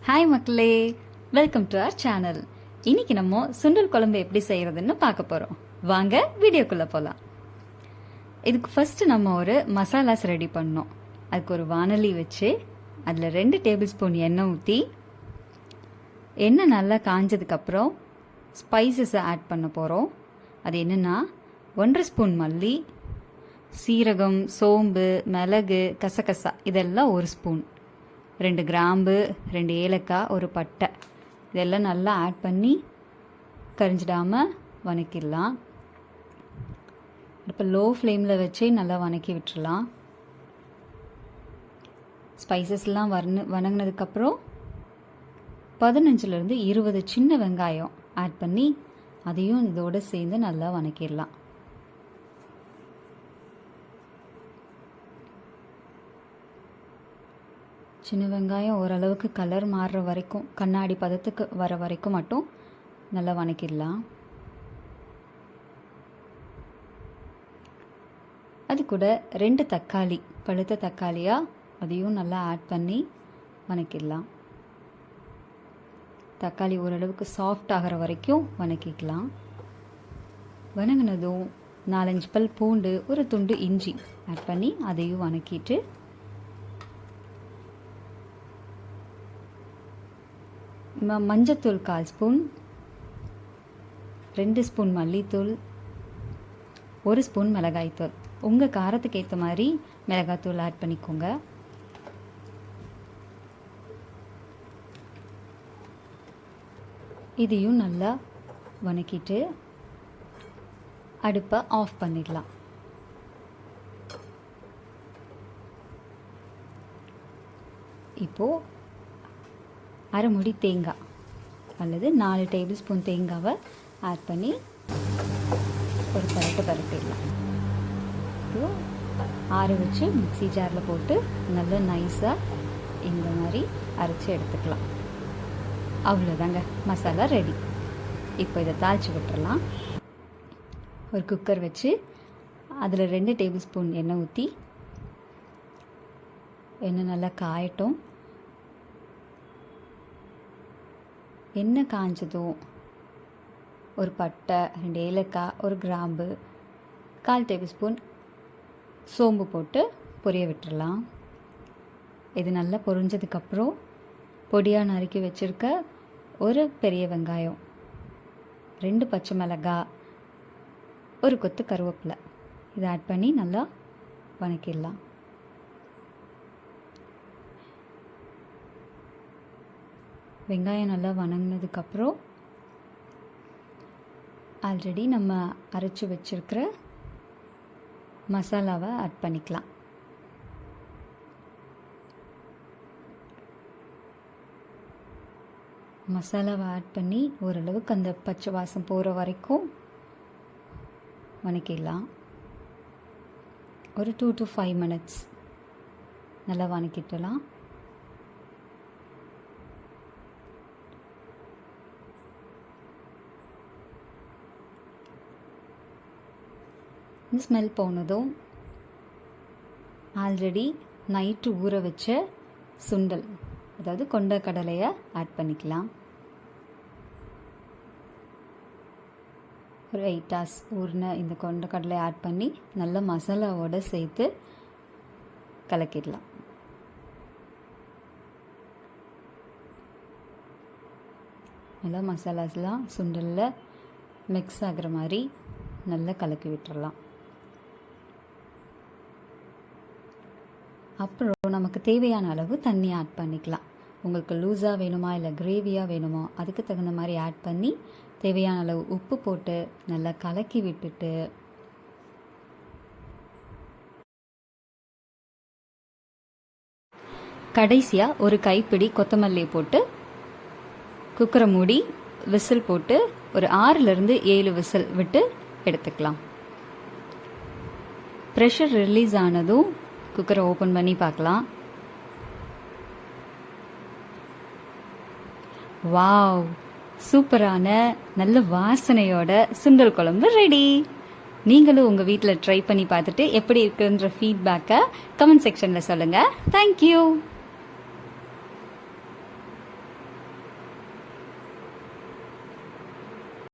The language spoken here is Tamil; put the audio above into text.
ஹாய் மக்களே, வெல்கம் டு அவர் சேனல். இன்னைக்கு நம்ம சுண்டல் குழம்பு எப்படி செய்யறதுன்னு பார்க்க போறோம். வாங்க வீடியோக்குள்ள போலாம். இதுக்கு ஃபர்ஸ்ட் நம்ம ஒரு மசாலாஸ் ரெடி பண்ணோம். அதுக்கு ஒரு வானலி வச்சு அதில் 2 டேபிள் ஸ்பூன் எண்ணெய் ஊற்றி, எண்ணெய் நல்லா காஞ்சதுக்கப்புறம் ஸ்பைசஸை ஆட் பண்ண போகிறோம். அது என்னென்னா 1.5 ஸ்பூன் மல்லி, சீரகம், சோம்பு, மிளகு, கசகசா இதெல்லாம் 1 ஸ்பூன், 2 கிராம்பு, 2 ஏலக்காய், ஒரு பட்டை இதெல்லாம் நல்லா ஆட் பண்ணி கரிஞ்சிடாமல் வதக்கிடலாம். இப்போ லோ ஃப்ளேமில் வச்சு நல்லா வதக்கி விட்டுடலாம். ஸ்பைசஸ்லாம் வதங்கினதுக்கப்புறம் 15லேருந்து 20 சின்ன வெங்காயம் ஆட் பண்ணி அதையும் இதோடு சேர்ந்து நல்லா வதக்கிடலாம். சின்ன வெங்காயம் ஓரளவுக்கு கலர் மாறுற வரைக்கும், கண்ணாடி பதத்துக்கு வர வரைக்கும் மட்டும் நல்லா வதக்கிடலாம். அது கூட 2 தக்காளி, பழுத்த தக்காளியாக அதையும் நல்லா ஆட் பண்ணி வதக்கிடலாம். தக்காளி ஓரளவுக்கு சாஃப்ட் ஆகிற வரைக்கும் வதக்கிக்கலாம். வதங்கினதும் 4-5 பல் பூண்டு, ஒரு துண்டு இஞ்சி ஆட் பண்ணி அதையும் வதக்கிட்டு, மஞ்சத்தூள் 1/4 ஸ்பூன், 2 ஸ்பூன் மல்லித்தூள், 1 ஸ்பூன் மிளகாய்த்தூள். உங்கள் காரத்துக்கு ஏற்ற மாதிரி மிளகாய்த்தூள் ஆட் பண்ணிக்கோங்க. இதையும் நல்லா வதக்கிட்டு அடுப்பை ஆஃப் பண்ணிடலாம். இப்போது அரை முடி தேங்காய் அல்லது 4 டேபிள் ஸ்பூன் தேங்காவை ஆட் பண்ணி ஒரு பரட்டிடலாம். இப்போ ஆற வச்சு மிக்ஸி ஜாரில் போட்டு நல்லா நைஸாக இந்த மாதிரி அரைச்சி எடுத்துக்கலாம். அவ்வளோதாங்க, மசாலா ரெடி. இப்போ இதை தாளித்து விட்டுறலாம். ஒரு குக்கர் வச்சு அதில் 2 டேபிள் ஸ்பூன் எண்ணெய் ஊற்றி, எண்ணெய் நல்லா காயட்டும். எண்ணெய் காஞ்சதும் ஒரு பட்டை, 2 ஏலக்காய், ஒரு கிராம்பு, 1/4 டேபிள் ஸ்பூன் சோம்பு போட்டு பொரிய விட்டுடலாம். இது நல்லா பொரிஞ்சதுக்கப்புறம் பொடியாக நறுக்கி வச்சுருக்க ஒரு பெரிய வெங்காயம், 2 பச்சை மிளகாய், ஒரு கொத்து கருவேப்பிலை இதை ஆட் பண்ணி நல்லா வதக்கிடலாம். வெங்காயம் நல்லா வதங்கினதுக்கப்புறம் ஆல்ரெடி நம்ம அரைச்சி வச்சுருக்கிற மசாலாவை ஆட் பண்ணிக்கலாம். மசாலாவை ஆட் பண்ணி ஓரளவுக்கு அந்த பச்சை வாசம் போகிற வரைக்கும் வதக்கிடலாம். ஒரு 2 to 5 minutes நல்லா வதக்கிட்டலாம். ஸ்மெல் போனதும் ஆல்ரெடி நைட்டு ஊற வச்ச சுண்டல், அதாவது கொண்ட கடலையை ஆட் பண்ணிக்கலாம். ஒரு 8 hours ஊறின இந்த கொண்ட கடலையை ஆட் பண்ணி நல்ல மசாலாவோடு சேர்த்து கலக்கிடலாம். நல்லா மசாலாஸ்லாம் சுண்டலில் மிக்ஸ் ஆகிற மாதிரி நல்லா கலக்கி விட்டுறலாம். அப்புறம் நமக்கு தேவையான அளவு தண்ணி ஆட் பண்ணிக்கலாம். உங்களுக்கு லூஸாக வேணுமா இல்லை கிரேவியாக வேணுமோ அதுக்கு தகுந்த மாதிரி ஆட் பண்ணி தேவையான அளவு உப்பு போட்டு நல்லா கலக்கி விட்டுட்டு, கடைசியாக ஒரு கைப்பிடி கொத்தமல்லி போட்டு குக்கரை மூடி விசில் போட்டு ஒரு 6லேருந்து 7 விசில் விட்டு எடுத்துக்கலாம். ப்ரெஷர் ரிலீஸ் ஆனதும் குக்கரை ஓப்பன் பண்ணி பார்க்கலாம். வாவ், சூப்பரான நல்ல வாசனையோட சுண்டல் குழம்பு ரெடி. நீங்களும் உங்கள் வீட்டில் ட்ரை பண்ணி பார்த்துட்டு எப்படி இருக்குன்ற ஃபீட்பேக்கை கமெண்ட் செக்ஷனில் சொல்லுங்கள். தேங்க்யூ.